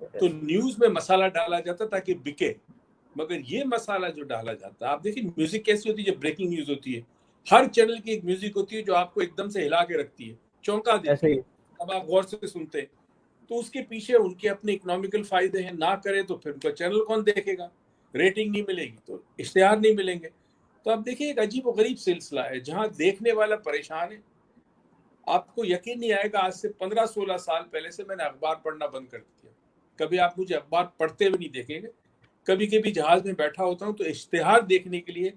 تو نیوز میں مسالہ ڈالا جاتا تاکہ بکے، مگر یہ مسالہ جو ڈالا جاتا ہے، آپ دیکھیں میوزک کیسی ہوتی ہے، جب بریکنگ نیوز ہوتی ہے ہر چینل کی ایک میوزک ہوتی ہے جو آپ کو ایک دم سے ہلا کے رکھتی ہے، چونکا ایسے دیتی ہی ہے، اب آپ غور سے سنتے ہیں تو اس کے پیچھے ان کے اپنے اکنامیکل فائدے ہیں، نہ کرے تو پھر ان کا چینل کون دیکھے گا، ریٹنگ نہیں ملے گی تو اشتہار نہیں ملیں گے. تو آپ دیکھیں ایک عجیب و غریب سلسلہ ہے جہاں دیکھنے والا پریشان ہے. آپ کو یقین نہیں آئے گا، آج سے 15-16 سال پہلے سے میں نے اخبار پڑھنا بند کر دیا. کبھی آپ مجھے اخبار پڑھتے ہوئے نہیں دیکھیں گے. کبھی کبھی جہاز میں بیٹھا ہوتا ہوں تو اشتہار دیکھنے کے لیے،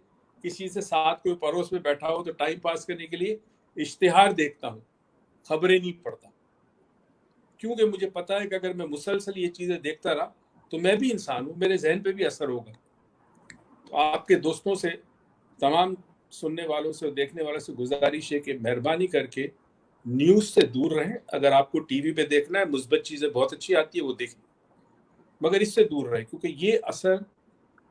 کسی سے ساتھ کوئی پڑوس میں بیٹھا ہو تو ٹائم پاس کرنے کے لیے اشتہار دیکھتا ہوں، خبریں نہیں پڑھتا، کیونکہ مجھے پتا ہے کہ اگر میں مسلسل یہ چیزیں دیکھتا رہا تو میں بھی انسان ہوں، میرے ذہن پہ بھی اثر ہوگا. تو آپ کے دوستوں سے، تمام سننے والوں سے اور دیکھنے والوں سے گزارش ہے کہ مہربانی کر کے نیوز سے دور رہیں. اگر آپ کو ٹی وی پہ دیکھنا ہے، مثبت چیزیں بہت اچھی آتی ہے وہ دیکھیں، مگر اس سے دور رہیں، کیونکہ یہ اثر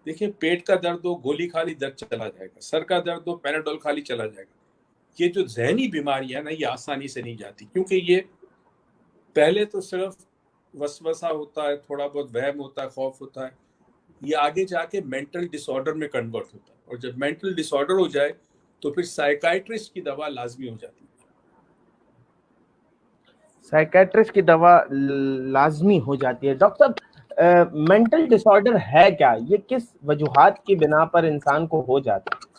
دیکھیں، پیٹ کا درد ہو گولی کھا لی درد چلا جائے گا، سر کا درد ہو پیناڈول کھا لی چلا جائے گا. یہ جو ذہنی بیماریاں نا یہ آسانی سے نہیں جاتی، کیونکہ یہ پہلے تو صرف وسوسہ ہوتا ہے، تھوڑا بہت وہم ہوتا ہے، خوف ہوتا ہے، یہ آگے جا کے مینٹل ڈس آرڈر میں کنورٹ ہوتا ہے، اور جب مینٹل ڈس آرڈر ہو جائے تو پھر سائیکائٹرسٹ کی دوا لازمی ہو جاتی ہے. سائیکیٹرسٹ کی دوا لازمی ہو جاتی ہے. ڈاکٹر صاحب، مینٹل ڈس آرڈر ہے کیا؟ یہ کس وجوہات کی بنا پر انسان کو ہو جاتا ہے؟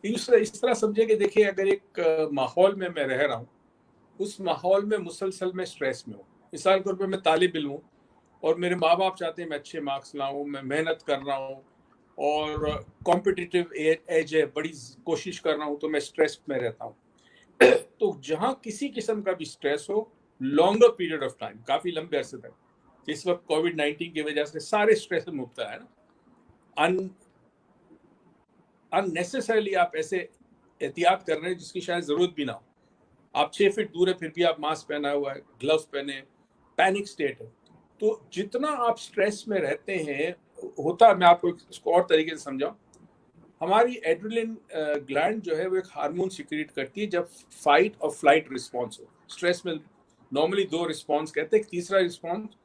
اس طرح سمجھے کہ دیکھیں، اگر ایک ماحول میں رہ رہا ہوں، اس ماحول میں مسلسل میں سٹریس میں ہوں. مثال کے طور پہ میں طالب علم ہوں اور میرے ماں باپ چاہتے ہیں میں اچھے مارکس لاؤں، میں محنت کر رہا ہوں اور کمپٹیٹیو ایج ہے، بڑی کوشش کر رہا ہوں، تو میں سٹریس میں رہتا ہوں. تو جہاں کسی قسم کا بھی سٹریس ہو لانگر پیریڈ آف ٹائم، کافی لمبے عرصے تک، اس وقت کووڈ-19 کی وجہ سے سارے سٹریس میں مبتلا ہے نا، unnecessarily آپ ایسے احتیاط کر رہے ہیں جس کی شاید ضرورت بھی نہ ہو. آپ 6 فٹ دور ہے پھر بھی آپ ماسک پہنا ہوا ہے، گلوز پہنے، پینک سٹیٹ ہے. تو جتنا آپ سٹریس میں رہتے ہیں ہوتا، میں آپ کو اس کو اور طریقے سے سمجھاؤں، ہماری ایڈرینلن گلینڈ جو ہے وہ ایک ہارمون سیکریٹ کرتی ہے جب فائٹ اور فلائٹ رسپانس ہو. سٹریس میں نارملی 2 رسپانس کہتے ہیں، ایک تیسرا رسپانس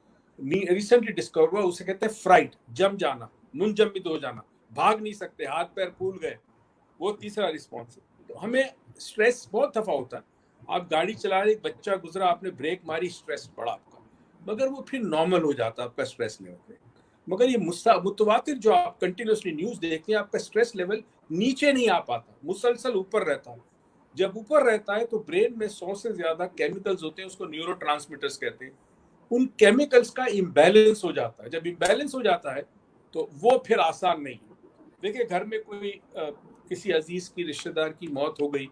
ریسنٹلی ڈسکور ہوا، اسے کہتے ہیں فرائٹ، جم جانا، منجمد ہو جانا، بھاگ نہیں سکتے، ہاتھ پیر پھول گئے، وہ تیسرا رسپانس ہے. تو ہمیں سٹریس بہت دفعہ ہوتا ہے، آپ گاڑی چلا رہے، ایک بچہ گزرا، آپ نے بریک ماری، سٹریس بڑھا آپ کا، مگر وہ پھر نارمل ہو جاتا ہے آپ کا سٹریس لیول پہ. مگر یہ متواتر جو آپ کنٹینیوسلی نیوز دیکھتے ہیں، آپ کا سٹریس لیول نیچے نہیں آ پاتا، مسلسل اوپر رہتا ہے. جب اوپر رہتا ہے تو برین میں 100 سے زیادہ کیمیکلز ہوتے ہیں، اس کو نیورو ٹرانسمیٹرز کہتے ہیں. ان کیمیکلز کا امبیلنس ہو جاتا ہے. جب امبیلنس ہو جاتا ہے تو وہ پھر آسان نہیں ہے. دیکھیں، گھر میں کوئی کسی عزیز کی، رشتہ دار کی موت ہو گئی،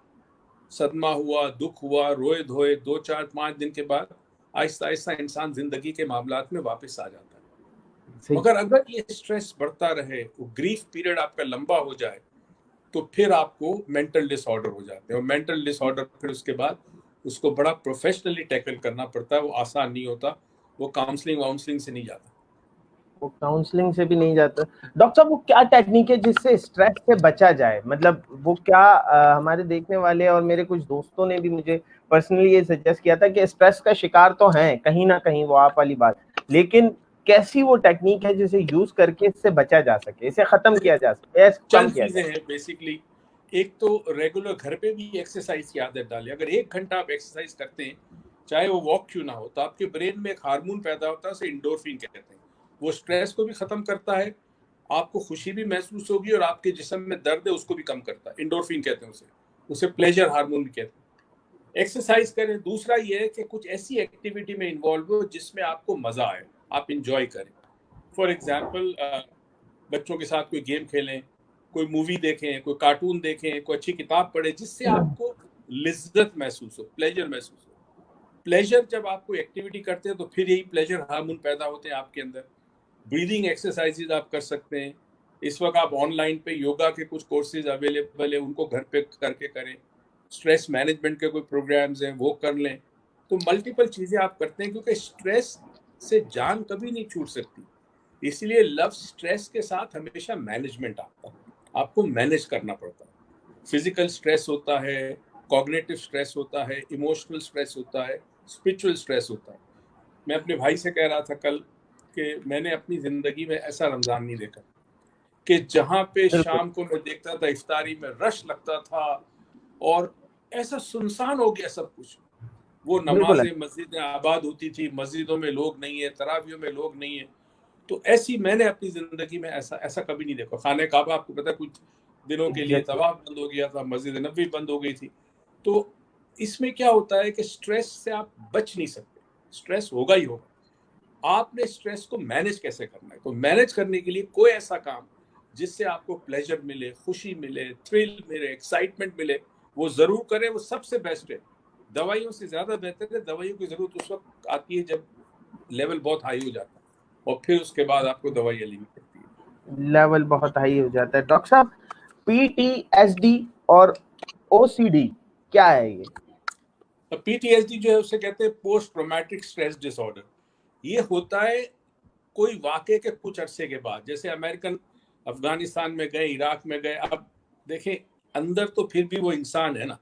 صدمہ ہوا، دکھ ہوا، روئے دھوئے، 2-4-5 دن کے بعد آہستہ آہستہ انسان زندگی کے معاملات میں واپس آ جاتا ہے. مگر اگر یہ سٹریس بڑھتا رہے، گریف پیریڈ آپ کا لمبا ہو جائے، تو پھر آپ کو مینٹل ڈس آرڈر ہو جاتے ہیں. اور مینٹل ڈس آرڈر پھر اس کے بعد اس کو بڑا پروفیشنلی ٹیکل کرنا پڑتا ہے، وہ آسان نہیں ہوتا، وہ کاؤنسلنگ سے نہیں جاتا. وہ کاؤنسلنگ سے بھی نہیں جاتا. ڈاکٹر صاحب، وہ کیا ٹیکنیک ہے جس سے اسٹریس سے بچا جائے؟ مطلب وہ کیا، ہمارے دیکھنے والے اور میرے کچھ دوستوں نے بھی مجھے پرسنلی یہ سجیسٹ کیا تھا کہ اسٹریس کا شکار تو ہیں کہیں نہ کہیں، وہ آپ والی بات، لیکن کیسی وہ ٹیکنیک ہے جسے یوز کر کے اس سے بچا جا سکے، اسے ختم کیا جا سکے، کم چند کیا چیزیں جائے؟ ہیں بیسکلی. ایک تو ریگولر گھر پہ بھی ایکسرسائز کی عادت ڈالیں. اگر 1 گھنٹہ آپ ایکسرسائز کرتے ہیں، چاہے وہ واک کیوں نہ ہو، تو آپ کے برین میں ایک ہارمون پیدا ہوتا ہے، اسے انڈورفین کہتے ہیں. وہ سٹریس کو بھی ختم کرتا ہے، آپ کو خوشی بھی محسوس ہوگی، اور آپ کے جسم میں درد ہے اس کو بھی کم کرتا ہے. انڈورفین کہتے ہیں اسے پلیجر ہارمون بھی کہتے ہیں. ایکسرسائز کریں. دوسرا یہ ہے کہ کچھ ایسی ایکٹیویٹی میں انوالو ہو جس میں آپ کو مزہ آئے، آپ انجوائے کریں. فار ایگزامپل، بچوں کے ساتھ کوئی گیم کھیلیں، کوئی مووی دیکھیں، کوئی کارٹون دیکھیں، کوئی اچھی کتاب پڑھیں، جس سے آپ کو لذت محسوس ہو، پلیجر محسوس ہو. پلیجر جب آپ کو ایکٹیویٹی کرتے ہیں تو پھر یہی پلیجر ہارمون پیدا ہوتے ہیں آپ کے اندر. بریدنگ ایکسرسائزز آپ کر سکتے ہیں. اس وقت آپ آن لائن پہ یوگا کے کچھ کورسز اویلیبل ہیں، ان کو گھر پہ کر کے کریں. سٹریس مینجمنٹ کے کوئی پروگرامز ہیں وہ کر لیں. تو ملٹیپل چیزیں آپ کرتے ہیں، کیونکہ سٹریس سے جان کبھی نہیں چھوٹ سکتی. اس لیے لفظ سٹریس کے ساتھ ہمیشہ مینجمنٹ آتا ہے، آپ کو مینج کرنا پڑتا ہے. فزیکل سٹریس ہوتا ہے، کوگنیٹو سٹریس ہوتا ہے، ایموشنل سٹریس ہوتا ہے، اسپرچل سٹریس ہوتا ہے. میں اپنے بھائی سے کہہ رہا تھا کل کہ میں نے اپنی زندگی میں ایسا رمضان نہیں دیکھا کہ جہاں پہ شام کو میں دیکھتا تھا افطاری میں رش لگتا تھا اور ایسا سنسان ہو گیا سب کچھ. وہ نمازیں مسجدیں آباد ہوتی تھی, مسجدوں میں لوگ نہیں ہے, تراویحوں میں لوگ نہیں ہے. تو ایسی میں نے اپنی زندگی میں ایسا کبھی نہیں دیکھا. خانہ کعبہ آپ کو پتا ہے کچھ دنوں کے لیے طواف بند ہو گیا تھا, مسجد نبوی بند ہو گئی تھی. تو اس میں کیا ہوتا ہے کہ سٹریس سے آپ بچ نہیں سکتے, سٹریس ہوگا ہی ہوگا. آپ نے سٹریس کو مینج کیسے کرنا ہے, تو مینج کرنے کے لیے کوئی ایسا کام جس سے آپ کو پلیجر ملے, خوشی ملے, تھرل ملے, ایکسائٹمنٹ ملے, وہ ضرور کریں. وہ سب سے بیسٹ ہے. دوائیوں سے زیادہ بہتر ہے. دوائیوں کی ضرورت اس وقت آتی ہے جب لیول بہت ہائی ہو جاتا ہے, اور پھر اس کے بعد آپ کو دوائیاں لینی پڑتی ہے. لیول بہت ہائی ہو جاتا ہے. ڈاکٹر صاحب, پی ٹی ایس ڈی اور او سی ڈی کیا ہے یہ؟ پی ٹی ایس ڈی جو ہے اسے کہتے ہیں post traumatic stress dis order. یہ ہوتا ہے کوئی واقعے کے کچھ عرصے کے بعد. جیسے امریکن افغانستان میں گئے, عراق میں گئے, اب دیکھیں اندر تو پھر بھی وہ انسان ہے نا.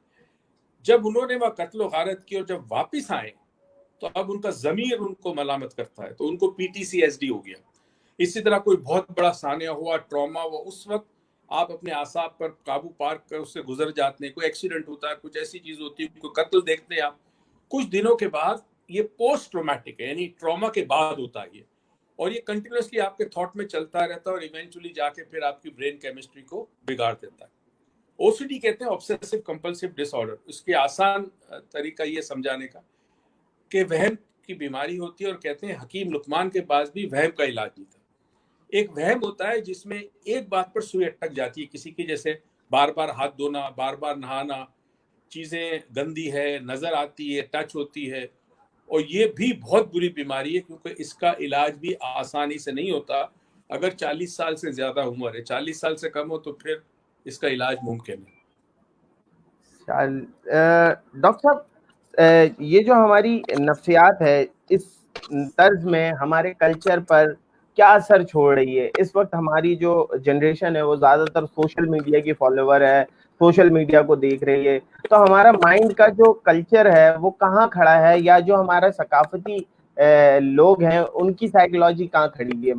جب انہوں نے وہاں قتل و غارت کی اور جب واپس آئے تو اب ان کا ضمیر ان کو ملامت کرتا ہے, تو ان کو P T C S D ہو گیا. اسی طرح کوئی بہت بڑا سانحہ ہوا, ٹراما ہوا, اس وقت آپ اپنے اعصاب پر قابو پار کر اس سے گزر جاتے ہیں. کوئی ایکسیڈنٹ ہوتا ہے, کچھ ایسی چیز ہوتی ہے, کوئی قتل دیکھتے ہیں آپ, کچھ دنوں کے بعد یہ پوسٹ ٹرامیٹک ہے, یعنی ٹراما کے بعد ہوتا ہے یہ, اور یہ کنٹینیوسلی آپ کے تھاٹ میں چلتا رہتا ہے اور ایونچولی جا کے پھر آپ کی برین کیمسٹری کو بگاڑ دیتا ہے. او سی ڈی کہتے ہیں آبسیسو کمپلسیو ڈس آرڈر. اس کے آسان طریقہ یہ سمجھانے کا کہ وہم کی بیماری ہوتی ہے, اور کہتے ہیں حکیم لقمان کے پاس بھی وہم کا علاج نہیں تھا. ایک وہم ہوتا ہے جس میں ایک بات پر سوئی اٹک جاتی ہے کسی کی, جیسے بار بار ہاتھ دھونا, بار بار نہانا, چیزیں گندی ہے, نظر آتی ہے, ٹچ ہوتی ہے. اور یہ بھی بہت بری بیماری ہے کیونکہ اس کا علاج بھی آسانی سے نہیں ہوتا. اگر 40 سال سے زیادہ عمر ہے, 40 سال سے کم ہو تو پھر اس کا علاج ممکن ہے. ڈاکٹر صاحب, یہ جو ہماری نفسیات ہے اس طرز میں ہمارے کلچر پر کیا اثر چھوڑ رہی ہے؟ اس وقت ہماری جو جنریشن ہے وہ زیادہ تر سوشل میڈیا کی فالوور ہے, سوشل میڈیا کو دیکھ رہی ہے, تو ہمارا مائنڈ کا جو کلچر ہے وہ کہاں کھڑا ہے, یا جو ہمارا ثقافتی لوگ ہیں ان کی سائیکولوجی کہاں کھڑی ہے؟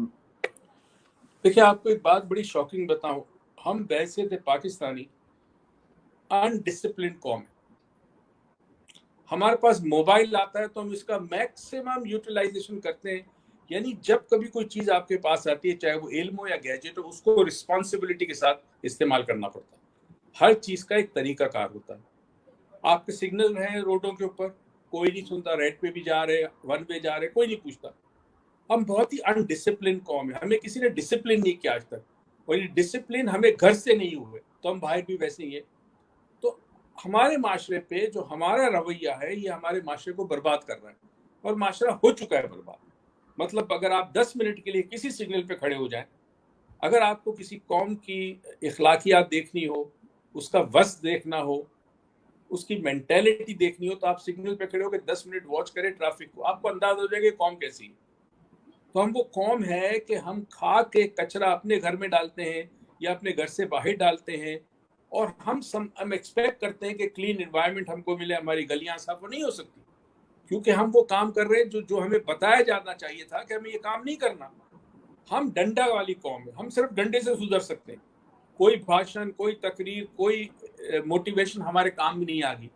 دیکھیں آپ کو ایک بات بڑی شاکنگ بتاؤں, ہم ویسے تھے پاکستانی انڈسپلنڈ قوم ہے. ہمارے پاس موبائل آتا ہے تو ہم اس کا میکسیمم یوٹیلائزیشن کرتے ہیں. یعنی جب کبھی کوئی چیز آپ کے پاس آتی ہے, چاہے وہ علم ہو یا گیجٹ ہو, اس کو رسپانسبلٹی کے ساتھ استعمال کرنا پڑتا ہے. ہر چیز کا ایک طریقہ کار ہوتا ہے. آپ کے سگنل ہیں روڈوں کے اوپر, کوئی نہیں سنتا, ریڈ پہ بھی جا رہے, ون پہ جا رہے, کوئی نہیں پوچھتا. ہم بہت ہی انڈسپلن قوم ہے, ہمیں کسی نے ڈسپلن نہیں کیا آج تک, اور یہ ڈسپلن ہمیں گھر سے نہیں ہوئے, تو ہم باہر بھی ویسے ہی ہیں. تو ہمارے معاشرے پہ جو ہمارا رویہ ہے یہ ہمارے معاشرے کو برباد کر رہا ہے, اور معاشرہ ہو چکا ہے برباد. مطلب اگر آپ 10 منٹ کے لیے کسی سگنل پہ کھڑے ہو جائیں, اگر آپ کو کسی قوم کی اخلاقیات دیکھنی ہو, اس کا وصف دیکھنا ہو, اس کی مینٹیلٹی دیکھنی ہو, تو آپ سگنل پہ کھڑے ہو کے 10 منٹ واچ کریں ٹریفک کو, آپ کو انداز ہو جائے گا قوم کیسی ہے. تو ہم وہ قوم ہے کہ ہم کھا کے کچرا اپنے گھر میں ڈالتے ہیں یا اپنے گھر سے باہر ڈالتے ہیں, اور ہم ایکسپیکٹ کرتے ہیں کہ کلین انوائرمنٹ ہم کو ملے, ہماری گلیاں صاف. نہیں ہو سکتی کیونکہ ہم وہ کام کر رہے ہیں جو ہمیں بتایا جانا چاہیے تھا کہ ہمیں یہ کام نہیں کرنا. ہم ڈنڈا والی قوم ہے, ہم صرف ڈنڈے سے سدھر سکتے ہیں. کوئی بھاشن, کوئی تقریر, کوئی موٹیویشن ہمارے کام میں نہیں آ گئی.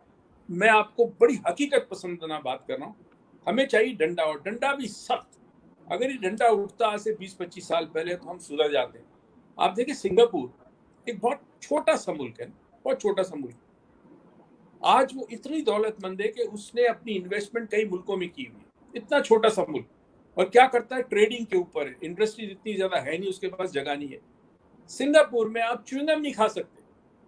میں آپ کو بڑی حقیقت پسندانہ بات کر رہا ہوں, ہمیں چاہیے ڈنڈا, اور ڈنڈا بھی سخت. اگر یہ ڈنڈا اٹھتا آج سے 20-25 سال پہلے تو ہم سدھر جاتے ہیں. آپ دیکھیں سنگاپور ایک بہت چھوٹا سا ملک ہے, بہت چھوٹا سا ملک, آج وہ اتنی دولت مند ہے کہ اس نے اپنی انویسٹمنٹ کئی ملکوں میں کی ہوئی. اتنا چھوٹا سا ملک, اور کیا کرتا ہے, ٹریڈنگ کے اوپر ہے. انڈسٹریز اتنی زیادہ ہے نہیں, اس کے پاس جگہ نہیں ہے. سنگاپور میں آپ چوئنگم نہیں کھا سکتے.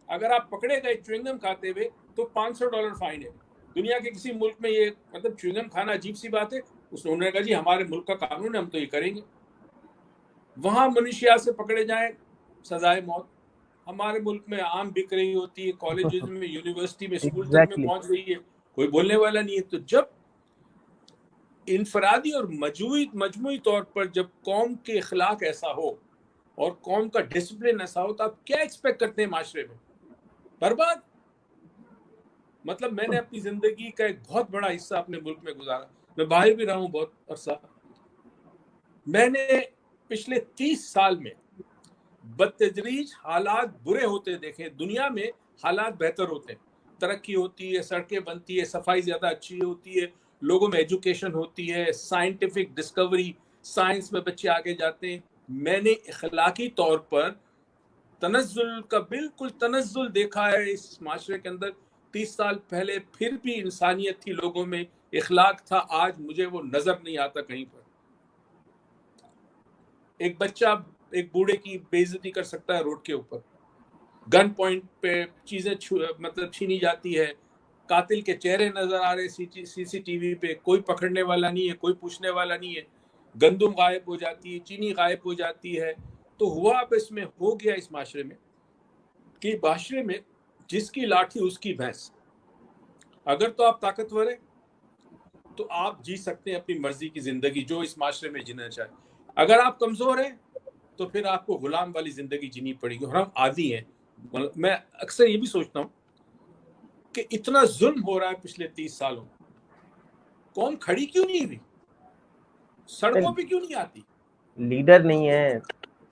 اگر آپ پکڑے گئے چوئنگم کھاتے ہوئے تو $500 فائن ہے. دنیا کے کسی ملک میں یہ مطلب چوئنگم کھانا عجیب سی بات ہے. انہوں نے کہا جی ہمارے ملک کا قانون ہے, ہم تو یہ کریں گے. وہاں منشیات سے پکڑے جائیں سزائے موت. ہمارے ملک میں آم بک رہی ہوتی ہے, کالجز میں, یونیورسٹی میں, اسکول تک میں پہنچ رہی ہے, کوئی بولنے والا نہیں ہے. تو جب انفرادی اور مجموعی طور پر جب قوم کے اخلاق ایسا ہو اور قوم کا ڈسپلن ایسا ہو, تو آپ کیا ایکسپیکٹ کرتے ہیں معاشرے میں؟ برباد. مطلب میں نے اپنی زندگی کا ایک بہت بڑا حصہ اپنے ملک میں گزارا، میں باہر بھی رہا ہوں بہت عرصہ. میں نے پچھلے 30 سال میں بدتدریج حالات برے ہوتے دیکھے. دنیا میں حالات بہتر ہوتے ہیں، ترقی ہوتی ہے، سڑکیں بنتی ہے، صفائی زیادہ اچھی ہوتی ہے، لوگوں میں ایجوکیشن ہوتی ہے، سائنٹیفک ڈسکوری، سائنس میں بچے آگے جاتے ہیں. میں نے اخلاقی طور پر تنزل کا بالکل تنزل دیکھا ہے اس معاشرے کے اندر. 30 سال پہلے پھر بھی انسانیت تھی لوگوں میں، اخلاق تھا. آج مجھے وہ نظر نہیں آتا کہیں پر. ایک بچہ ایک بوڑھے کی بے عزتی کر سکتا ہے روڈ کے اوپر، گن پوائنٹ پہ چیزیں مطلب چھینی جاتی ہے، قاتل کے چہرے نظر آ رہے سی سی ٹی وی پہ، کوئی پکڑنے والا نہیں ہے، کوئی پوچھنے والا نہیں ہے. گندم غائب ہو جاتی ہے، چینی غائب ہو جاتی ہے. تو ہوا اب اس میں ہو گیا اس معاشرے میں کہ معاشرے میں جس کی لاٹھی اس کی بھینس. اگر تو آپ طاقتور ہیں تو آپ جی سکتے ہیں اپنی مرضی کی زندگی جو اس معاشرے میں جینا چاہے. اگر آپ کمزور ہیں تو پھر آپ کو غلام والی زندگی جینی پڑے گی. اور ہم عادی ہیں. میں اکثر یہ بھی سوچتا ہوں کہ اتنا ظلم ہو رہا ہے پچھلے 30 سالوں، قوم کھڑی کیوں نہیں ہوئی؟ سڑکوں پہ کیوں نہیں آتی؟ لیڈر نہیں ہے.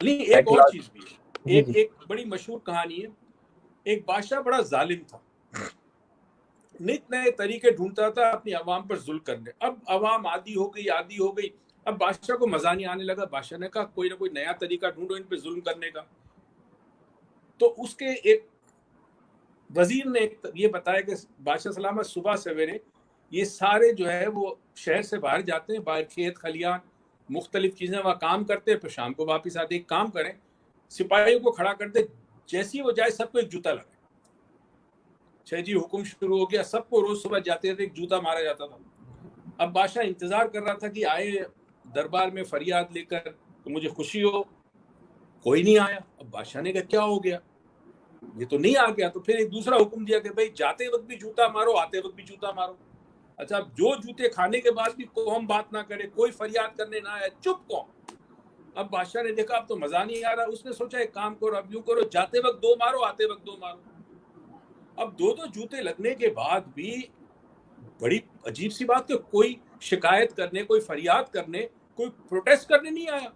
نہیں، ایک اور چیز بھی ہے. جی ایک بڑی مشہور کہانی ہے. ایک بادشاہ بڑا ظالم تھا، نت نئے طریقے ڈھونڈتا تھا اپنی عوام پر ظلم کرنے. اب عوام عادی ہو گئی. اب بادشاہ کو مزہ نہیں آنے لگا. بادشاہ نے کہا کوئی نہ کوئی نیا طریقہ ڈھونڈو ان پہ ظلم کرنے کا. تو اس کے ایک وزیر نے یہ بتایا کہ بادشاہ سلامت صبح سویرے یہ سارے جو ہے وہ شہر سے باہر جاتے ہیں، باہر کھیت کھلیان مختلف چیزیں وہاں کام کرتے ہیں، پھر شام کو واپس آتے. ایک کام کریں، سپاہیوں کو کھڑا کر دے، جیسی وہ جائے سب کو ایک جوتا لگے. جی حکم شروع ہو گیا. سب کو روز صبح جاتے تھے ایک جوتا مارا جاتا تھا. اب بادشاہ انتظار کر رہا تھا کہ آئے دربار میں فریاد لے کر تو مجھے خوشی ہو. کوئی نہیں آیا. اب بادشاہ نے کہا کیا ہو گیا، یہ تو نہیں آ گیا. تو پھر ایک دوسرا حکم دیا کہ بھائی جاتے وقت بھی جوتا مارو، آتے وقت بھی جوتا مارو. اچھا، اب جو جوتے کھانے کے بعد بھی قوم بات نہ کرے، کوئی فریاد کرنے نہ آئے، چپ قوم. اب بادشاہ نے دیکھا اب تو مزہ نہیں آ رہا. اس نے سوچا ایک کام کرو، اب یوں کرو، جاتے وقت 2 مارو، آتے وقت 2 مارو. اب 2 جوتے لگنے کے بعد بھی بڑی عجیب سی بات کہ کوئی شکایت کرنے، کوئی فریاد کرنے، کوئی پروٹیسٹ کرنے نہیں آیا.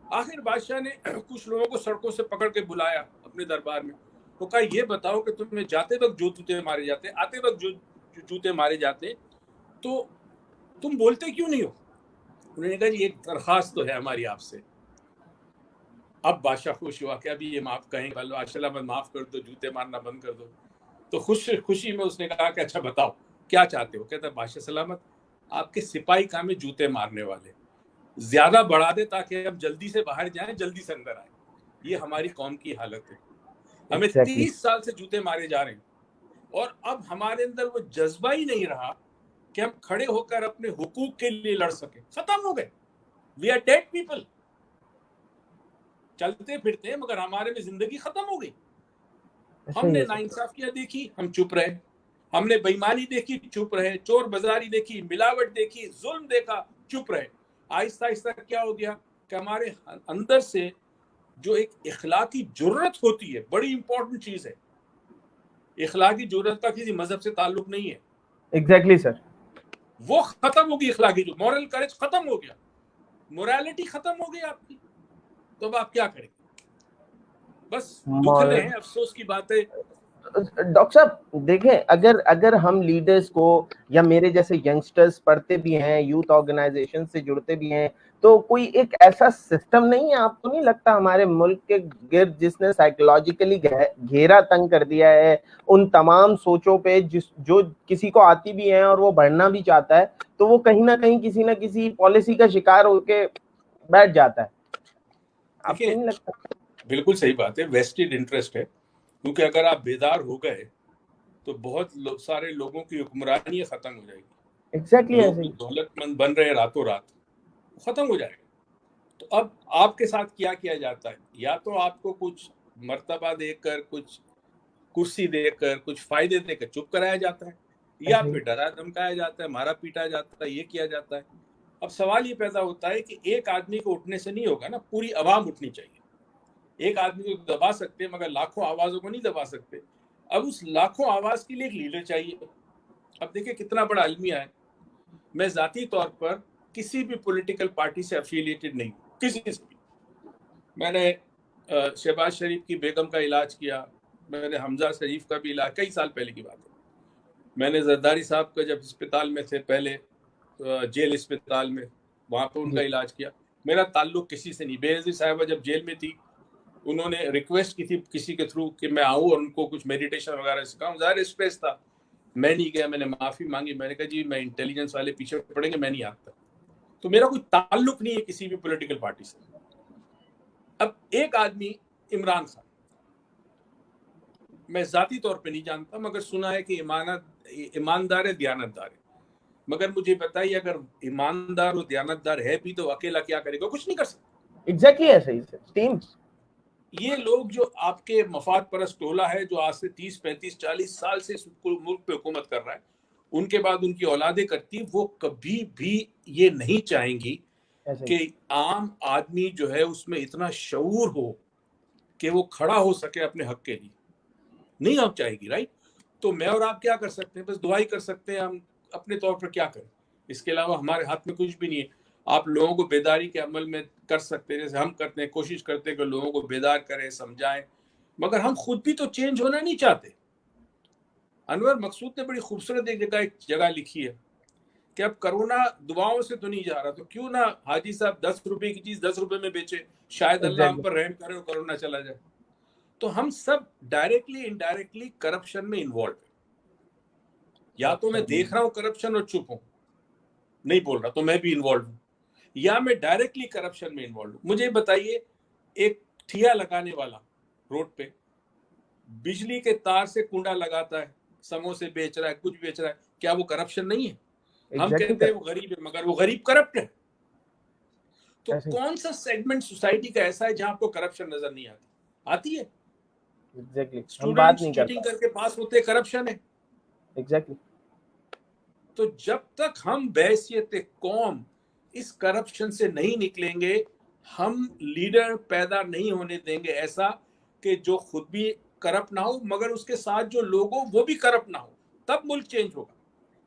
آخر بادشاہ نے کچھ لوگوں کو سڑکوں سے پکڑ کے بلایا اپنے دربار میں. وہ کہا یہ بتاؤ کہ تمہیں جاتے وقت جو جوتے مارے جاتے، آتے وقت جو جوتے مارے جاتے، تو تم بولتے کیوں نہیں ہو؟ انہوں نے کہا جی ایک درخواست تو ہے ہماری آپ سے. اب بادشاہ خوش ہوا کہ ابھی یہ معاف کہیں بادشاہ معاف کر دو، جوتے مارنا بند کر دو. تو خوشی میں اس نے کہا کہ اچھا بتاؤ کیا چاہتے ہو. کہتا ہے بادشاہ سلامت آپ کے سپاہی کام ہے جوتے مارنے والے، زیادہ بڑھا دے تاکہ ہم جلدی سے باہر جائیں، جلدی سے اندر آئیں. یہ ہماری قوم کی حالت ہے. ہمیں 30 سال سے جوتے مارے جا رہے ہیں اور اب ہمارے اندر وہ جذبہ ہی نہیں رہا کہ ہم کھڑے ہو کر اپنے حقوق کے لیے لڑ سکیں. ختم ہو گئے. We are dead people. چلتے پھرتے ہیں مگر ہمارے میں زندگی ختم ہو گئی. ہم نے ناانصافیاں دیکھی، ہم چپ رہے. ہم نے بےایمانی دیکھی، چپ رہے. چور بازاری دیکھی، ملاوٹ دیکھی، ظلم دیکھا، چپ رہے. آہستہ آہستہ کیا ہو گیا کہ ہمارے اندر سے جو ایک اخلاقی جرت ہوتی ہے، بڑی امپورٹنٹ چیز ہے. اخلاقی جرت کا کسی مذہب سے تعلق نہیں ہے. ایگزیکٹلی سر. وہ ختم ہوگی. اخلاقی جو مورل کریج ختم ہو گیا، مورالٹی ختم ہو گئی آپ کی. تو اب آپ کیا کریں؟ بس دکھنے ہیں، افسوس کی بات ہے. ڈاکٹر صاحب دیکھیں، اگر ہم لیڈرز کو یا میرے جیسے ینگسٹرز پڑھتے بھی ہیں، یوتھ آرگنائزیشن سے جڑتے بھی ہیں، تو کوئی ایک ایسا سسٹم نہیں ہے آپ کو نہیں لگتا ہمارے ملک کے گرد جس نے سائیکولوجیکلی گھیرا تنگ کر دیا ہے ان تمام سوچوں پہ، جو کسی کو آتی بھی ہیں اور وہ بڑھنا بھی چاہتا ہے تو وہ کہیں نہ کہیں کسی نہ کسی پالیسی کا شکار ہو کے بیٹھ جاتا ہے؟ آپ کو نہیں لگتا؟ بالکل صحیح بات ہے. ویسٹڈ انٹرسٹ ہے. کیونکہ اگر آپ بیدار ہو گئے تو بہت سارے لوگوں کی حکمرانی ختم ہو جائے گی. ایگزیکٹلی لوگ دولت مند بن رہے راتوں رات، ختم ہو جائے گا. تو اب آپ کے ساتھ کیا جاتا ہے؟ یا تو آپ کو کچھ مرتبہ دے کر، کچھ کرسی دے کر، کچھ فائدے دے کر چپ کرایا جاتا ہے، یا پھر ڈرا دھمکایا جاتا ہے، مارا پیٹا جاتا ہے، یہ کیا جاتا ہے. اب سوال یہ پیدا ہوتا ہے کہ ایک آدمی کو اٹھنے سے نہیں ہوگا نا، پوری عوام اٹھنی چاہیے. ایک آدمی کو دبا سکتے مگر لاکھوں آوازوں کو نہیں دبا سکتے. اب اس لاکھوں آواز کے لیے ایک لیڈر چاہیے. اب دیکھیں کتنا بڑا المیہ ہے. میں ذاتی طور پر کسی بھی پولیٹیکل پارٹی سے افیلیٹڈ نہیں ہوں, کسی سے بھی. میں نے شہباز شریف کی بیگم کا علاج کیا, میں نے حمزہ شریف کا بھی علاج, کئی سال پہلے کی بات ہے. میں نے زرداری صاحب کا جب اسپتال میں تھے پہلے, جیل اسپتال میں, وہاں پہ ان کا علاج کیا. میرا تعلق کسی سے نہیں. بے نظیر صاحبہ جب جیل میں تھی, انہوں نے ریکویسٹ کی تھی کسی کے تھرو کہ میں آؤں اور ان کو کچھ میڈیٹیشن وغیرہ سکھاؤں. ظاہر اسٹریس تھا, میں نہیں گیا. میں نے معافی مانگی, میں نے کہا جی میں انٹیلیجنس والے پیچھے پڑیں گے, میں نہیں آتا. تو میرا کوئی تعلق نہیں ہے کسی بھی پولیٹیکل پارٹی سے. اب ایک آدمی عمران خان, میں ذاتی طور پہ نہیں جانتا, مگر سنا ہے کہ ایماندار ہے, دیانتدار ہے. مگر مجھے بتائیے اگر ایماندار اور دیانتدار ہے بھی تو اکیلا کیا کرے گا؟ کچھ نہیں کر سکتا. ایگزیکٹلی ایسے ہی ٹیم. یہ لوگ جو آپ کے مفاد پرست ٹولہ ہے جو آج سے 30 35 40 سال سے ملک پہ حکومت کر رہا ہے, ان کے بعد ان کی اولادیں کرتی, وہ کبھی بھی یہ نہیں چاہیں گی کہ عام آدمی جو ہے اس میں اتنا شعور ہو کہ وہ کھڑا ہو سکے اپنے حق کے لیے. نہیں آپ چاہے گی, رائٹ؟ تو میں اور آپ کیا کر سکتے ہیں؟ بس دعائی کر سکتے ہیں. ہم اپنے طور پر کیا کریں, اس کے علاوہ ہمارے ہاتھ میں کچھ بھی نہیں ہے. آپ لوگوں کو بیداری کے عمل میں کر سکتے ہیں, جیسے ہم کرتے ہیں, کوشش کرتے ہیں کہ لوگوں کو بیدار کریں, سمجھائیں, مگر ہم خود بھی تو چینج ہونا نہیں چاہتے. انور مقصود نے بڑی خوبصورت ایک جگہ لکھی ہے کہ اب کرونا دعاؤں سے تو نہیں جا رہا, تو کیوں نہ حاجی صاحب 10 روپے کی چیز 10 روپے میں بیچے, شاید اللہ ہم پر رحم کرے اور کرونا چلا جائے. تو ہم سب ڈائریکٹلی انڈائریکٹلی کرپشن میں انوالو ہیں. یا تو میں دیکھ رہا ہوں کرپشن اور چپ ہوں, نہیں بول رہا, تو میں بھی انوالو ہوں, یا میں ڈائریکٹلی کرپشن میں انوالو ہوں. مجھے بتائیے, ایک ٹھیا لگانے والا روڈ پہ بجلی کے تار سے کنڈا لگاتا ہے, سموسے بیچ رہا ہے, کچھ بیچ رہا ہے, کیا وہ کرپشن نہیں ہے؟ ہم کہتے ہیں وہ غریب ہے, مگر وہ غریب کرپٹ ہے. تو کون سا سیگمنٹ سوسائٹی کا ایسا ہے جہاں آپ کو کرپشن نظر نہیں آتی؟ آتی ہے. اسٹوڈنٹ چیٹنگ کر کے پاس ہوتے, کرپشن ہے. تو جب تک ہم بحیثیت قوم اس کرپشن سے نہیں نکلیں گے, ہم لیڈر پیدا نہیں ہونے دیں گے ایسا کہ جو خود بھی کرپٹ نہ ہو مگر اس کے ساتھ جو لوگ ہو وہ بھی کرپٹ نہ ہو, تب ملک چینج ہوگا.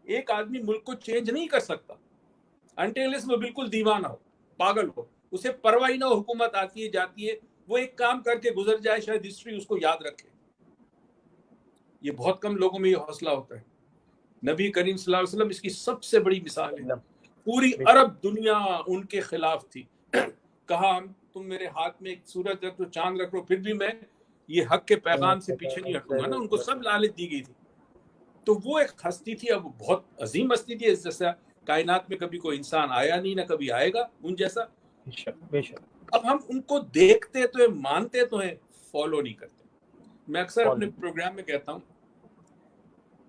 ایک آدمی ملک کو چینج نہیں کر سکتا انٹیلس وہ بالکل دیوانہ ہو, پاگل ہو, اسے پرواہ نہ ہو, حکومت آتی ہے جاتی ہے, وہ ایک کام کر کے گزر جائے, شاید ہسٹری اس کو یاد رکھے. یہ بہت کم لوگوں میں یہ حوصلہ ہوتا ہے. نبی کریم صلی اللہ علیہ وسلم اس کی سب سے بڑی مثال ہے. پوری عرب دنیا ان کے خلاف تھی, کہا تم میرے ہاتھ میں ایک سورج رکھ دو, چاند رکھ دو, پھر بھی میں یہ حق کے پیغام سے پیچھے نہیں ہٹوں گا نا. ان کو سب لالچ دی گئی تھی. تو وہ ایک ہستی تھی, اب بہت عظیم ہستی تھی, اس جیسا کائنات میں کبھی کوئی انسان آیا نہیں, نہ کبھی آئے گا ان جیسا. اب ہم ان کو دیکھتے تو ہیں, مانتے تو ہیں, فالو نہیں کرتے. میں اکثر اپنے پروگرام میں کہتا ہوں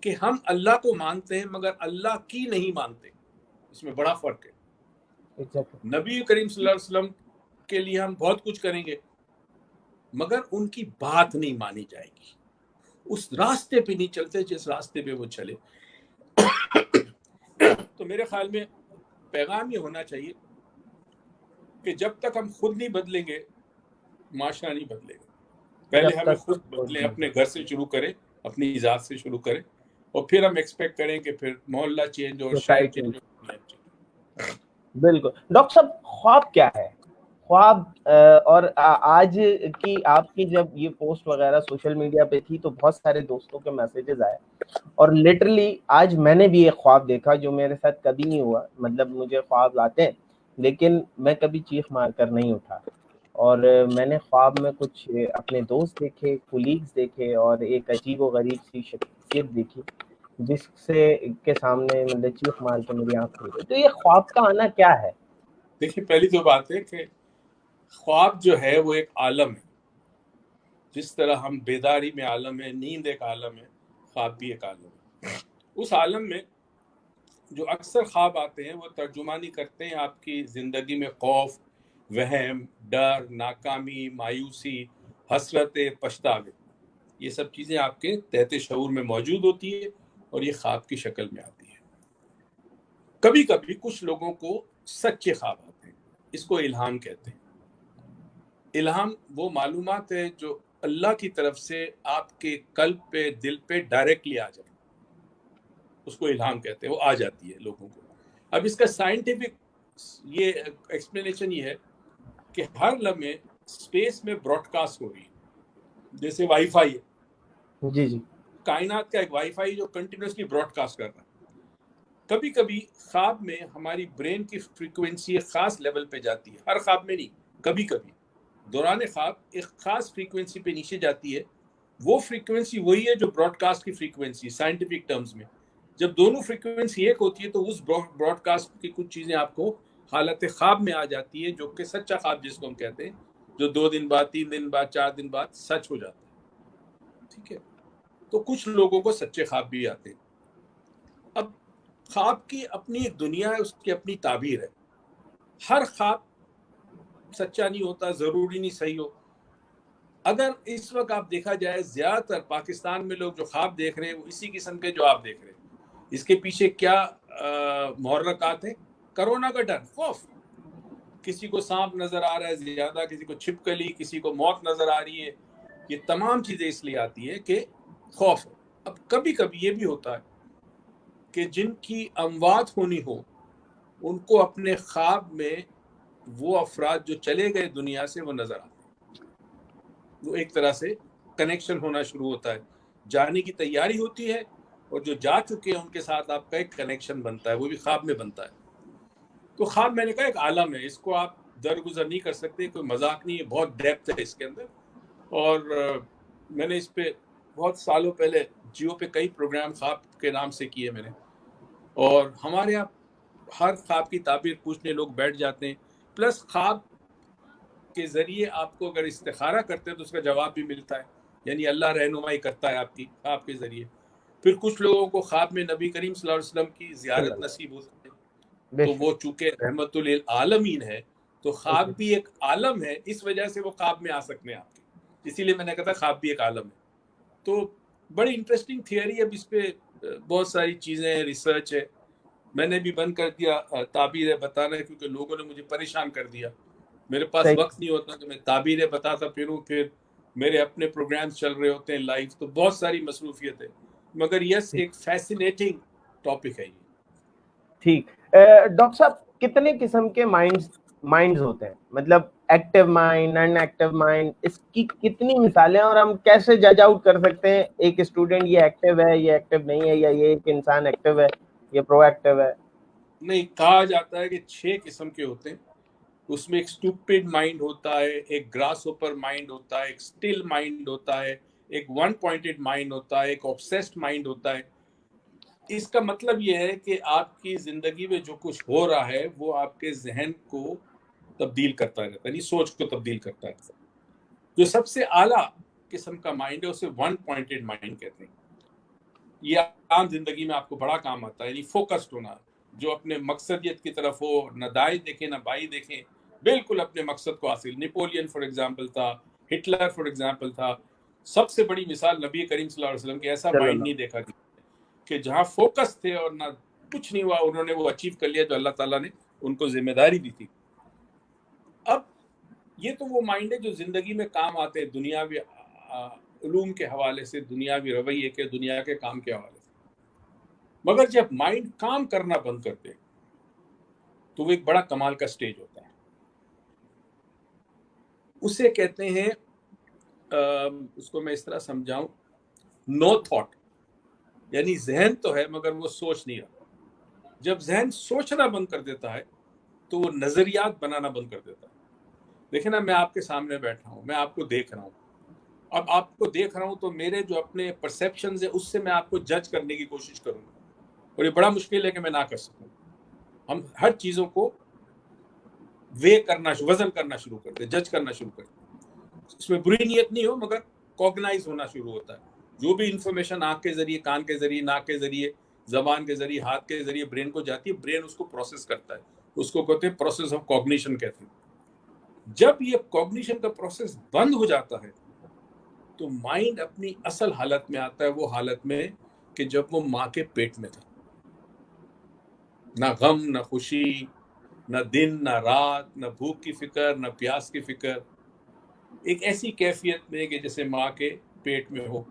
کہ ہم اللہ کو مانتے ہیں مگر اللہ کی نہیں مانتے, اس میں بڑا فرق ہے. نبی کریم صلی اللہ علیہ وسلم کے لیے ہم بہت کچھ کریں گے مگر ان کی بات نہیں مانی جائے گی, اس راستے پہ نہیں چلتے جس راستے پہ وہ چلے. تو میرے خیال میں پیغام یہ ہونا چاہیے کہ جب تک ہم خود نہیں بدلیں گے معاشرہ نہیں بدلے گا. پہلے ہمیں خود بدلیں, اپنے گھر سے شروع کریں, اپنی ذات سے شروع کریں, اور پھر ہم ایکسپیکٹ کریں کہ پھر محلہ چینج اور شہر چینج. بالکل. ڈاکٹر صاحب خواب کیا ہے؟ خواب اور آج کی آپ کی جب یہ پوسٹ وغیرہ سوشل میڈیا پہ تھی تو بہت سارے دوستوں کے میسیجز آئے, اور لٹرلی آج میں نے بھی ایک خواب دیکھا جو میرے ساتھ کبھی نہیں ہوا. مطلب مجھے خواب آتے ہیں لیکن میں کبھی چیخ مار کر نہیں اٹھا, اور میں نے خواب میں کچھ اپنے دوست دیکھے, کولیگز دیکھے, اور ایک عجیب و غریب سی شخصیت دیکھی جس سے کے سامنے مطلب چیخ مار کے میری آنکھ کھل گئی. تو یہ خواب کا آنا کیا ہے؟ دیکھیے, پہلی تو بات ہے کہ خواب جو ہے وہ ایک عالم ہے. جس طرح ہم بیداری میں عالم ہے, نیند ایک عالم ہے, خواب بھی ایک عالم ہے. اس عالم میں جو اکثر خواب آتے ہیں وہ ترجمانی کرتے ہیں آپ کی زندگی میں خوف, وہم, ڈر, ناکامی, مایوسی, حسرت, پچھتاوے. یہ سب چیزیں آپ کے تحت شعور میں موجود ہوتی ہے اور یہ خواب کی شکل میں آتی ہے. کبھی کبھی کچھ لوگوں کو سچے خواب آتے ہیں, اس کو الہام کہتے ہیں. الہام وہ معلومات ہے جو اللہ کی طرف سے آپ کے قلب پہ, دل پہ ڈائریکٹلی آ جائے. اس کو الہام کہتے ہیں، وہ آ جاتی ہے لوگوں کو۔ اب اس کا سائنٹیفک یہ ایکسپلینیشن یہ ہے کہ ہر لمحے اسپیس میں براڈ کاسٹ ہو رہی ہے، جیسے وائی فائی ہے، جی جی کائنات کا ایک وائی فائی جو کنٹینیوسلی براڈ کاسٹ کر رہا ہے۔ کبھی کبھی خواب میں ہماری برین کی فریکوینسی ایک خاص لیول پہ جاتی ہے، ہر خواب میں نہیں، کبھی کبھی دوران خواب ایک خاص فریکوینسی پہ نیچے جاتی ہے۔ وہ فریکوینسی وہی ہے جو براڈ کاسٹ کی فریکوینسی سائنٹیفک ٹرمز میں۔ جب دونوں فریکوینسی ایک ہوتی ہے تو اس براڈ کاسٹ کی کچھ چیزیں آپ کو حالت خواب میں آ جاتی ہے، جو کہ سچا خواب جس کو ہم کہتے ہیں، جو 2 دن بعد، 3 دن بعد، 4 دن بعد سچ ہو جاتا ہے، ٹھیک ہے۔ تو کچھ لوگوں کو سچے خواب بھی آتے ہیں۔ اب خواب کی اپنی ایک دنیا ہے، اس کی اپنی تعبیر ہے۔ ہر خواب سچا نہیں ہوتا، ضروری نہیں صحیح ہو۔ اگر اس وقت آپ دیکھا جائے زیادہ تر پاکستان میں لوگ جو خواب دیکھ رہے ہیں وہ اسی قسم کے جو آپ دیکھ رہے ہیں۔ اس کے پیچھے کیا محرکات ہیں؟ کرونا کا ڈر، خوف، کسی کو سانپ نظر آ رہا ہے زیادہ، کسی کو چھپکلی، کسی کو موت نظر آ رہی ہے۔ یہ تمام چیزیں اس لیے آتی ہیں کہ خوف ہے۔ اب کبھی کبھی یہ بھی ہوتا ہے کہ جن کی اموات ہونی ہو ان کو اپنے خواب میں وہ افراد جو چلے گئے دنیا سے وہ نظر آتے ہیں، وہ ایک طرح سے کنیکشن ہونا شروع ہوتا ہے، جانے کی تیاری ہوتی ہے، اور جو جا چکے ہیں ان کے ساتھ آپ کا ایک کنیکشن بنتا ہے، وہ بھی خواب میں بنتا ہے۔ تو خواب میں نے کہا ایک عالم ہے، اس کو آپ درگزر نہیں کر سکتے، کوئی مذاق نہیں ہے، بہت ڈیپتھ ہے اس کے اندر۔ اور میں نے اس پہ بہت سالوں پہلے جیو پہ کئی پروگرام خواب کے نام سے کیے میں نے، اور ہمارے یہاں ہر خواب کی تعبیر پوچھنے لوگ بیٹھ جاتے ہیں، پلس خواب کے ذریعے آپ کو اگر استخارہ کرتے ہیں تو اس کا جواب بھی ملتا ہے، یعنی اللہ رہنمائی کرتا ہے آپ کی خواب کے ذریعے۔ پھر کچھ لوگوں کو خواب میں نبی کریم صلی اللہ علیہ وسلم کی زیارت نصیب ہوتی ہے، بے تو شک۔ وہ چونکہ رحمت للعالمین ہے تو خواب بھی ایک عالم ہے، اس وجہ سے وہ خواب میں آ سکتے ہیں آپ کے، اسی لیے میں نے کہا تھا خواب بھی ایک عالم ہے۔ تو بڑی انٹرسٹنگ تھیوری ہے، اب اس پہ بہت ساری چیزیں ہیں، ریسرچ ہے۔ میں نے بھی بند کر دیا تعبیریں بتانا، کیونکہ لوگوں نے مجھے پریشان کر دیا، میرے پاس صحیح۔ وقت نہیں ہوتا کہ میں تعبیریں بتاتا پھروں، پھر میرے اپنے پروگرامز چل رہے ہوتے ہیں لائیو، تو بہت ساری مصروفیت ہے، مگر یس ایک فیسینیٹنگ ٹاپک ہے یہ۔ ٹھیک۔ ڈاکٹر صاحب کتنے قسم کے مائنڈز ہوتے ہیں، مطلب active mind, inactive mind, اس کی کتنی مثالیں، اور ہم کیسے جج آؤٹ کر سکتے ہیں ایک اسٹوڈنٹ یہ ایکٹیو ہے، یہ ایکٹیو نہیں ہے، یا یہ ایک انسان ایکٹیو ہے، یہ پرو ایکٹیو ہے؟ نہیں، کہا جاتا ہے کہ 6 قسم کے ہوتے ہیں، اس میں ایک اسٹوپڈ مائنڈ ہوتا ہے، ایک گراس اوپر مائنڈ ہوتا ہے، ایک اسٹل مائنڈ ہوتا ہے، ایک ون پوائنٹڈ مائنڈ ہوتا ہے، ایک آبسیسڈ مائنڈ ہوتا ہے۔ اس کا مطلب یہ ہے کہ آپ کی زندگی میں جو کچھ ہو رہا ہے وہ آپ کے ذہن کو تبدیل کرتا رہتا ہے، یعنی سوچ کو تبدیل کرتا رہتا ہے۔ جو سب سے اعلیٰ قسم کا مائنڈ ہے اسے ون پوائنٹڈ مائنڈ کہتے ہیں۔ یہ عام زندگی میں آپ کو بڑا کام آتا ہے، یعنی فوکسڈ ہونا، جو اپنے مقصدیت کی طرف ہو، نہ دائیں دیکھیں نہ بائیں دیکھیں، بالکل اپنے مقصد کو حاصل۔ نیپولین فار ایگزامپل تھا، ہٹلر فار ایگزامپل تھا، سب سے بڑی مثال نبی کریم صلی اللہ علیہ وسلم کی، ایسا چلو مائنڈ اللہ۔ نہیں دیکھا کہ جہاں فوکس تھے اور نہ کچھ نہیں ہوا، انہوں نے وہ اچیو کر لیا جو اللہ تعالیٰ نے ان کو ذمہ داری دی تھی۔ اب یہ تو وہ مائنڈ ہے جو زندگی میں کام آتے ہیں، دنیاوی علوم کے حوالے سے، دنیاوی رویے کے، دنیا کے کام کے حوالے سے۔ مگر جب مائنڈ کام کرنا بند کر دے تو وہ ایک بڑا کمال کا سٹیج ہوتا ہے، اسے کہتے ہیں اس کو میں اس طرح سمجھاؤں، نو تھاٹ، یعنی ذہن تو ہے مگر وہ سوچ نہیں رہا۔ جب ذہن سوچنا بند کر دیتا ہے تو وہ نظریات بنانا بند کر دیتا ہے۔ دیکھیں نا، میں آپ کے سامنے بیٹھا ہوں، میں آپ کو دیکھ رہا ہوں، اب آپ کو دیکھ رہا ہوں تو میرے جو اپنے پرسیپشنز ہیں اس سے میں آپ کو جج کرنے کی کوشش کروں گا، اور یہ بڑا مشکل ہے کہ میں نہ کر سکوں۔ ہم ہر چیزوں کو وزن کرنا شروع کرتے، جج کرنا شروع کرتے۔ اس میں بری نیت نہیں ہو مگر کوگنائز ہونا شروع ہوتا ہے۔ جو بھی انفارمیشن آنکھ کے ذریعے، کان کے ذریعے، ناک کے ذریعے، زبان کے ذریعے، ہاتھ کے ذریعے برین کو جاتی ہے، برین اس کو پروسیس کرتا ہے، اس کو کہتے ہیں پروسیس آف کوگنیشن کہتے ہیں۔ جب یہ کوگنیشن کا پروسیس بند ہو جاتا ہے تو مائنڈ اپنی اصل حالت میں آتا ہے، وہ حالت میں کہ جب وہ ماں کے پیٹ میں تھا، نہ غم نہ خوشی، نہ دن نہ رات، نہ بھوک کی فکر نہ پیاس کی فکر، ایک ایسی کیفیت میں کہ جیسے ماں کے پیٹ میں ہو،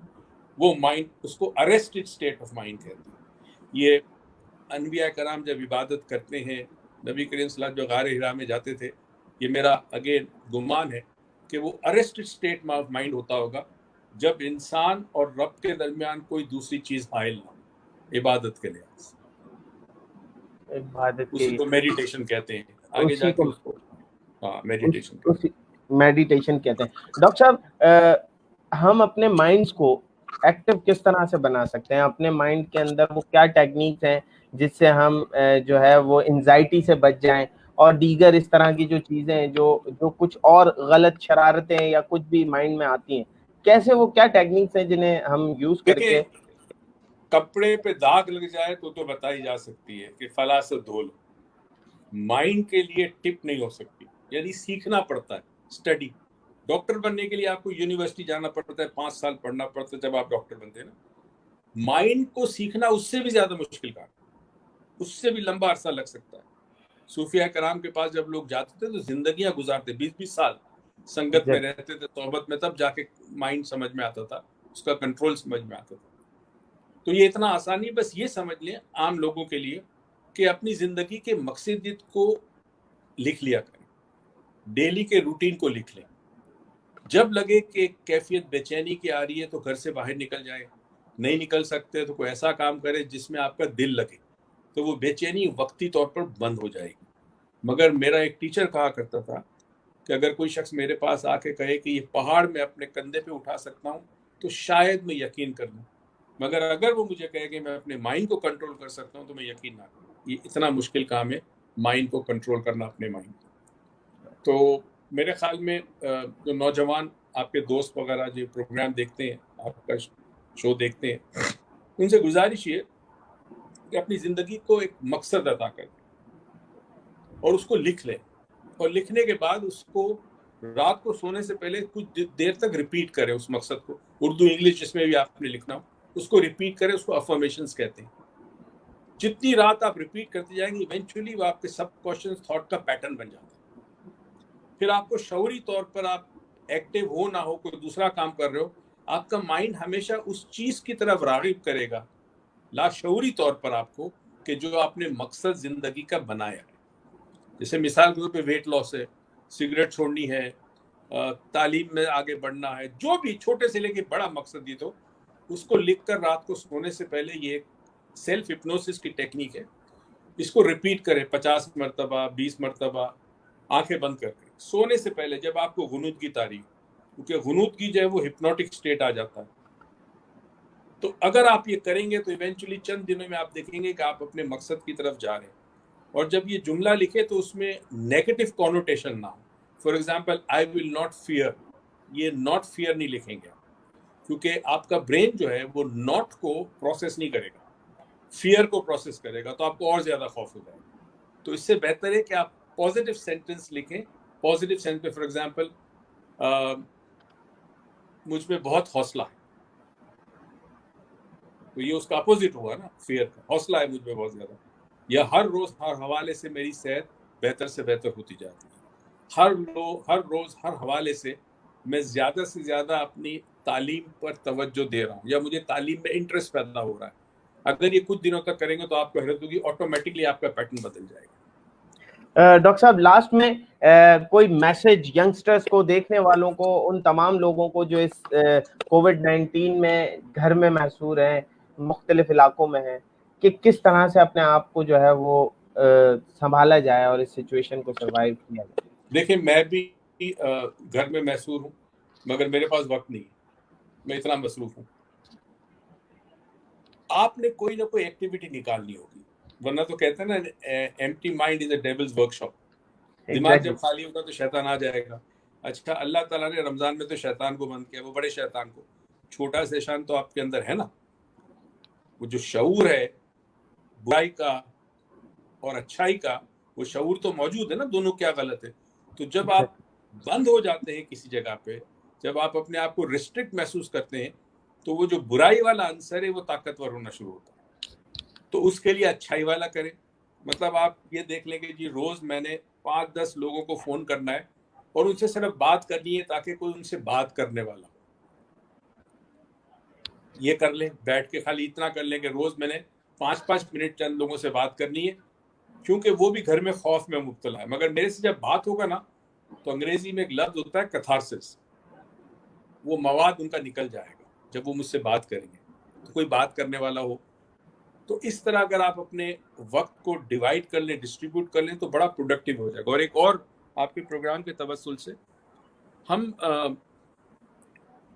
وہ مائنڈ، اس کو ارسٹڈ اسٹیٹ آف مائنڈ کہتے ہیں۔ یہ انبیاء کرام جب عبادت کرتے ہیں، نبی کریم صلی اللہ علیہ وسلم جو غار ہرا میں جاتے تھے، یہ میرا اگین گمان ہے کہ وہ ارسٹڈ اسٹیٹ آف مائنڈ ہوتا ہوگا جب انسان اور رب کے درمیان کوئی دوسری چیز حائل نہ ہو، عبادت کے لحاظ سے، عبادت اسی کے کو میڈیٹیشن کہتے ہیں، آگے جا اسی کے کو اس کو میڈیٹیشن کہتے اسی میڈیٹیشن کہتے ہیں. ڈاکٹر صاحب ہم اپنے مائنڈس کو ایکٹیو کس طرح سے بنا سکتے ہیں؟ اپنے مائنڈ کے اندر وہ کیا ٹیکنیکس ہیں جس سے ہم جو ہے وہ انزائٹی سے بچ جائیں اور دیگر اس طرح کی جو چیزیں ہیں جو کچھ اور غلط شرارتیں یا کچھ بھی مائنڈ میں آتی ہیں، کیسے وہ کیا ٹیکنیکس ہیں جنہیں ہم یوز کر کے؟ دیکھیں، کپڑے پہ داغ لگ جائے تو بتائی جا سکتی ہے کہ فلاں سے دھو لو. مائنڈ کے لیے ٹپ نہیں ہو سکتی، یعنی سیکھنا پڑتا ہے. اسٹڈی، ڈاکٹر بننے کے لیے آپ کو یونیورسٹی جانا پڑتا ہے، 5 سال پڑھنا پڑتا ہے جب آپ ڈاکٹر بنتے ہیں نا. مائنڈ کو سیکھنا اس سے بھی زیادہ مشکل کام، اس سے بھی لمبا عرصہ لگ سکتا ہے. صوفیاء کرام کے پاس جب لوگ جاتے تھے تو زندگیاں گزارتے، 20 سال سنگت میں رہتے تھے، صحبت میں، تب جا کے مائنڈ سمجھ میں آتا تھا، اس کا کنٹرول سمجھ میں آتا تھا. تو یہ اتنا آسانی، بس یہ سمجھ لیں عام لوگوں کے لیے کہ اپنی زندگی کے مقصد کو لکھ لیا کریں، ڈیلی کے روٹین کو لکھ لیں. جب لگے کہ کیفیت بے چینی کی آ رہی ہے تو گھر سے باہر نکل جائے، نہیں نکل سکتے تو کوئی ایسا کام کرے جس میں آپ کا دل لگے، تو وہ بے چینی وقتی طور پر بند ہو جائے گی. مگر میرا ایک ٹیچر کہا کرتا تھا کہ اگر کوئی شخص میرے پاس آ کے کہے کہ یہ پہاڑ میں اپنے کندھے پہ اٹھا سکتا ہوں تو شاید میں یقین کر لوں، مگر اگر وہ مجھے کہے کہ میں اپنے مائنڈ کو کنٹرول کر سکتا ہوں تو میں یقین نہ کروں. یہ اتنا مشکل کام ہے مائنڈ کو کنٹرول کرنا، اپنے مائنڈ کو. تو میرے خیال میں جو نوجوان آپ کے دوست وغیرہ جو پروگرام دیکھتے ہیں، آپ کا شو دیکھتے ہیں، ان سے گزارش یہ کہ اپنی زندگی کو ایک مقصد عطا کر دیں اور اس کو لکھ لیں، اور لکھنے کے بعد اس کو رات کو سونے سے پہلے کچھ دیر تک ریپیٹ کریں اس مقصد کو. اردو انگلش جس میں بھی آپ نے لکھنا ہو اس کو ریپیٹ کریں، اس کو افرمیشنز کہتے ہیں. جتنی رات آپ ریپیٹ کرتے جائیں گے ایونچولی وہ آپ کے سب کانشیس تھاٹ کا پیٹرن بن جاتا ہے. پھر آپ کو شعوری طور پر آپ ایکٹیو ہو نہ ہو، کوئی دوسرا کام کر رہے ہو، آپ کا مائنڈ ہمیشہ اس چیز کی طرف راغب کرے گا لاشعوری طور پر آپ کو کہ جو آپ نے مقصد زندگی کا بنایا ہے. جیسے مثال کے طور پہ ویٹ لاس ہے، سگریٹ چھوڑنی ہے، تعلیم میں آگے بڑھنا ہے، جو بھی چھوٹے سے لے کے بڑا مقصد یہ تو اس کو لکھ کر رات کو سونے سے پہلے، یہ ایک سیلف ہپنوسس کی ٹیکنیک ہے، اس کو ریپیٹ کریں 50 مرتبہ 20 مرتبہ آنکھیں بند کر کے سونے سے پہلے، جب آپ کو غنودگی تاری، کیونکہ غنودگی جو ہے وہ ہپنوٹک سٹیٹ آ جاتا ہے. تو اگر آپ یہ کریں گے تو ایونچولی چند دنوں میں آپ دیکھیں گے کہ آپ اپنے مقصد کی طرف جا رہے ہیں. اور جب یہ جملہ لکھے تو اس میں نیگیٹو کونوٹیشن نہ ہو. For example I will not fear, یہ ناٹ فیئر نہیں لکھیں گے کیونکہ آپ کا برین جو ہے وہ ناٹ کو پروسیس نہیں کرے گا، فیئر کو پروسیس کرے گا، تو آپ کو اور زیادہ خوف ہو جائے گا. تو اس سے بہتر ہے کہ آپ پازیٹیو سینٹنس لکھیں. پازیٹیو سینٹنس میں فار ایگزامپل مجھ میں بہت حوصلہ ہے، تو یہ اس کا اپوزٹ ہوا نا فیئر کا. حوصلہ ہے مجھ میں بہت زیادہ، یا ہر روز ہر حوالے سے میری صحت بہتر سے بہتر ہوتی جاتی ہے. ہر روز ہر حوالے سے میں زیادہ سے زیادہ اپنی تعلیم پر توجہ دے رہا ہوں، یا مجھے تعلیم میں انٹرسٹ پیدا ہو رہا ہے. اگر یہ کچھ دنوں تک کریں گے تو آپ کو حیرت ہوگی، آٹومیٹکلی آپ کا پیٹرن بدل جائے گا. ڈاکٹر صاحب لاسٹ میں کوئی میسج ینگسٹرز کو، دیکھنے والوں کو، ان تمام لوگوں کو جو اس کووڈ-19 میں گھر میں محصور ہیں، مختلف علاقوں میں ہیں، کہ کس طرح سے اپنے آپ کو جو ہے وہ سنبھالا جائے اور اس سچویشن کو سروائیو کیا جائے؟ دیکھیں میں بھی گھر میں محصور ہوں، مگر میرے پاس وقت نہیں ہے، میں اتنا مصروف ہوں. آپ نے کوئی نہ کوئی ایکٹیویٹی نکالنی ہوگی، ورنہ تو کہتے ہیں نا empty mind is a devil's work shop. دماغ جب خالی ہوگا تو شیطان آ جائے گا. اچھا اللہ تعالیٰ نے رمضان میں تو شیطان کو بند کیا، وہ بڑے شیطان کو. چھوٹا سا شیطان تو آپ کے اندر ہے نا، وہ جو شعور ہے برائی کا اور اچھائی کا، وہ شعور تو موجود ہے نا، دونوں کیا غلط ہے. تو جب آپ بند ہو جاتے ہیں کسی جگہ پہ، جب آپ اپنے آپ کو ریسٹرکٹ محسوس کرتے ہیں، تو وہ جو برائی والا عنصر ہے وہ طاقتور ہونا شروع ہوتا ہے. تو اس کے لیے اچھائی والا کریں. مطلب آپ یہ دیکھ لیں کہ جی روز میں نے 5-10 لوگوں کو فون کرنا ہے اور ان سے صرف بات کرنی ہے تاکہ کوئی ان سے بات کرنے والا ہو. یہ کر لیں، بیٹھ کے خالی اتنا کر لیں کہ روز میں نے 5-5 منٹ چند لوگوں سے بات کرنی ہے، کیونکہ وہ بھی گھر میں خوف میں مبتلا ہے. مگر میرے سے جب بات ہوگا نا تو انگریزی میں ایک لفظ ہوتا ہے کتھارسس، وہ مواد ان کا نکل جائے گا جب وہ مجھ سے بات کریں گے. تو کوئی بات کرنے والا ہو تو اس طرح اگر آپ اپنے وقت کو ڈیوائڈ کر لیں، ڈسٹریبیوٹ کر لیں تو بڑا پروڈکٹیو ہو جائے گا. اور ایک اور آپ کے پروگرام کے توسل سے ہم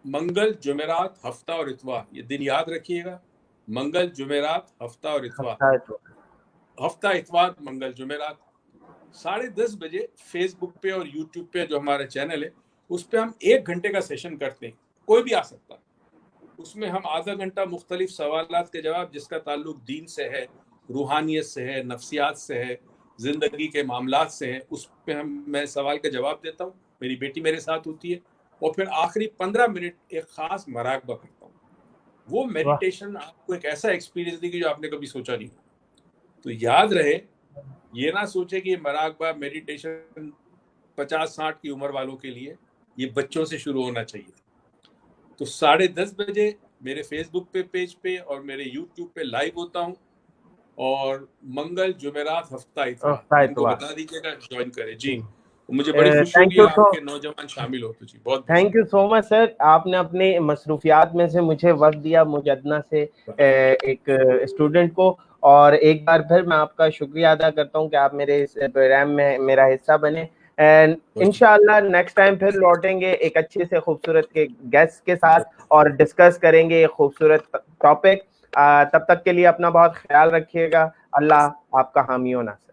منگل، جمعرات، ہفتہ اور اتوار، یہ دن یاد رکھیے گا، منگل، جمعرات، ہفتہ اور اتوار، ہفتہ، اتوار، منگل، جمعرات، 10:30 بجے فیس بک پہ اور یوٹیوب پہ جو ہمارا چینل ہے اس پہ ہم 1 گھنٹے کا سیشن کرتے ہیں. کوئی بھی آ سکتا ہے. اس میں ہم آدھا گھنٹہ مختلف سوالات کے جواب، جس کا تعلق دین سے ہے، روحانیت سے ہے، نفسیات سے ہے، زندگی کے معاملات سے ہے، اس پہ میں سوال کا جواب دیتا ہوں. میری بیٹی میرے ساتھ ہوتی ہے. اور پھر آخری 15 منٹ ایک خاص مراقبہ کرتا ہوں. وہ میڈیٹیشن آپ کو ایک ایسا ایکسپیرینس دے گی جو آپ نے کبھی سوچا نہیں. تو یاد رہے، یہ نہ سوچے کہ یہ مراقبہ میڈیٹیشن 50-60 کی عمر والوں کے لیے، یہ بچوں سے شروع ہونا چاہیے. تو 10:30 بجے میرے فیس بک پہ پیج پہ اور میرے یوٹیوب پہ لائیو ہوتا ہوں. اور منگل، جمعرات، ہفتہ، اتوار ان کو بتا دیجیے گا جوائن کرے. جی مجھے بڑی خوشی ہوگی آپ کے نوجوان شامل ہو. تو جی بہت تھینک یو سو مچ سر، آپ نے اپنی مصروفیات میں سے مجھے وقت دیا، مجھے ادنا سے ایک اسٹوڈنٹ کو. اور ایک بار پھر میں آپ کا شکریہ ادا کرتا ہوں کہ آپ میرے اس پروگرام میں میرا حصہ بنے. اینڈ انشاءاللہ نیکسٹ ٹائم پھر لوٹیں گے ایک اچھے سے خوبصورت کے گیسٹ کے ساتھ اور ڈسکس کریں گے ایک خوبصورت ٹاپک. تب تک کے لیے اپنا بہت خیال رکھیے گا. اللہ آپ کا حامی و ناصر.